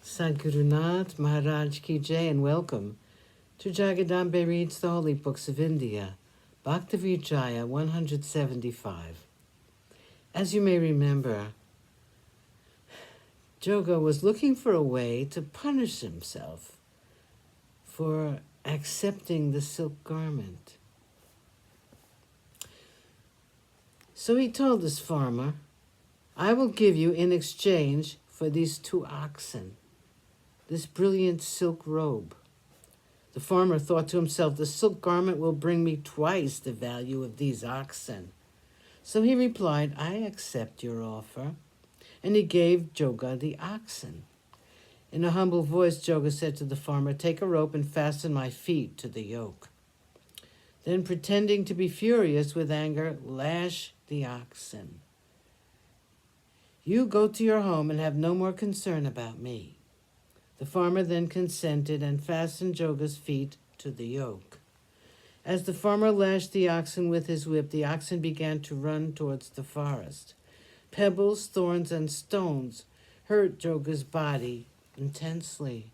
Sadhgurunath Maharaj Ki Jai, and welcome to Jagadambe Reads the Holy Books of India, Bhakti-Vijaya 175. As you may remember, Joga was looking for a way to punish himself for accepting the silk garment. So he told this farmer, I will give you in exchange for these 2 oxen, this brilliant silk robe. The farmer thought to himself, the silk garment will bring me twice the value of these oxen. So he replied, I accept your offer. And he gave Joga the oxen. In a humble voice, Joga said to the farmer, take a rope and fasten my feet to the yoke. Then, pretending to be furious with anger, lash the oxen. You go to your home and have no more concern about me. The farmer then consented and fastened Joga's feet to the yoke. As the farmer lashed the oxen with his whip, the oxen began to run towards the forest. Pebbles, thorns, and stones hurt Joga's body intensely.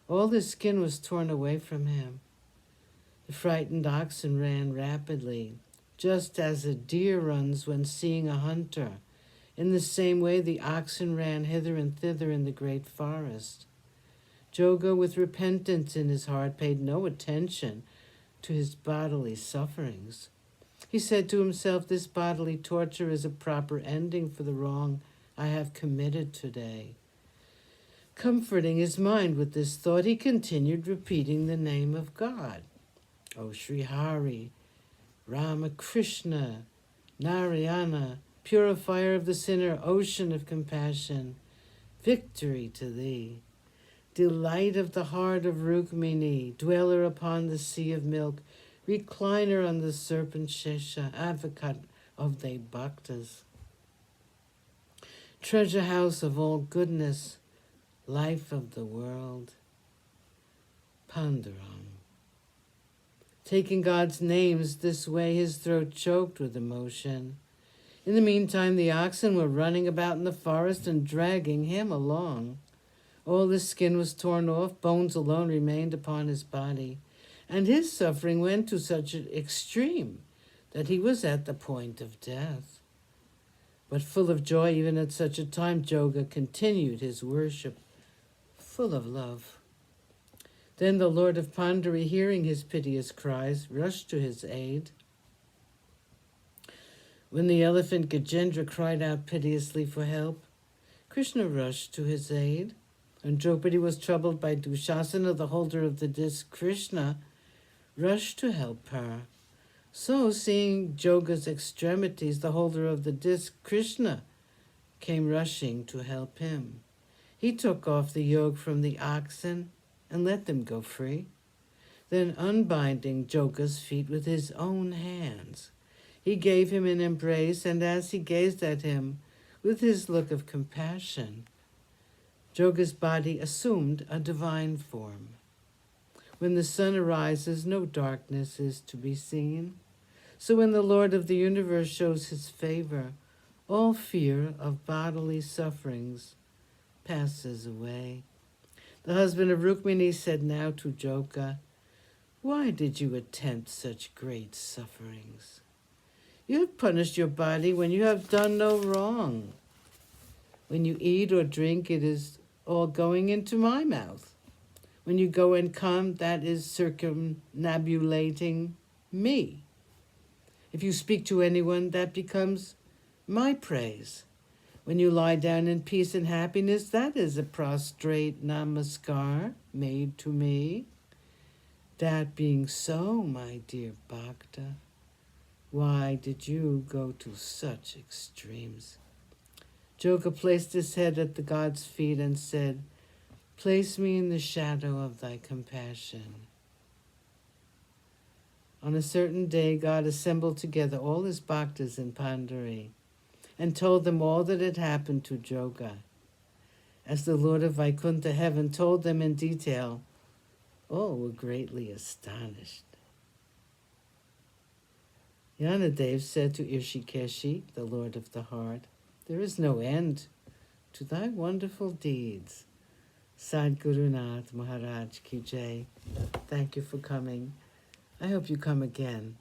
All his skin was torn away from him. The frightened oxen ran rapidly, just as a deer runs when seeing a hunter. In the same way, the oxen ran hither and thither in the great forest. Joga, with repentance in his heart, paid no attention to his bodily sufferings. He said to himself, this bodily torture is a proper ending for the wrong I have committed today. Comforting his mind with this thought, he continued repeating the name of God. O Sri Hari, Ramakrishna, Narayana, purifier of the sinner, ocean of compassion, victory to thee. Delight of the heart of Rukmini, dweller upon the sea of milk, recliner on the serpent Shesha, advocate of thy bhaktas. Treasure house of all goodness, life of the world, Panduram. Taking God's names this way, his throat choked with emotion. In the meantime, the oxen were running about in the forest and dragging him along. All his skin was torn off, bones alone remained upon his body, and his suffering went to such an extreme that he was at the point of death. But full of joy, even at such a time, Joga continued his worship, full of love. Then the Lord of Pandari, hearing his piteous cries, rushed to his aid. When the elephant Gajendra cried out piteously for help, Krishna rushed to his aid. When Draupadi was troubled by Dushasana, the holder of the disc, Krishna rushed to help her. So, seeing Joga's extremities, the holder of the disc, Krishna, came rushing to help him. He took off the yoke from the oxen and let them go free. Then, unbinding Joga's feet with his own hands, he gave him an embrace, and as he gazed at him with his look of compassion, Joga's body assumed a divine form. When the sun arises, no darkness is to be seen. So when the Lord of the universe shows his favor, all fear of bodily sufferings passes away. The husband of Rukmini said now to Joga, why did you attempt such great sufferings? You have punished your body when you have done no wrong. When you eat or drink, it is all going into my mouth. When you go and come, that is circumnambulating me. If you speak to anyone, that becomes my praise. When you lie down in peace and happiness, that is a prostrate namaskar made to me. That being so, my dear Bhakta, why did you go to such extremes? Joga placed his head at the god's feet and said, place me in the shadow of thy compassion. On a certain day, God assembled together all his bhaktas in Pandari and told them all that had happened to Joga. As the Lord of Vaikuntha heaven told them in detail, all were greatly astonished. Yanadev said to Irshikeshi, the Lord of the heart, there is no end to thy wonderful deeds. Sadhguru Nath Maharaj Ki Jai. Thank you for coming. I hope you come again.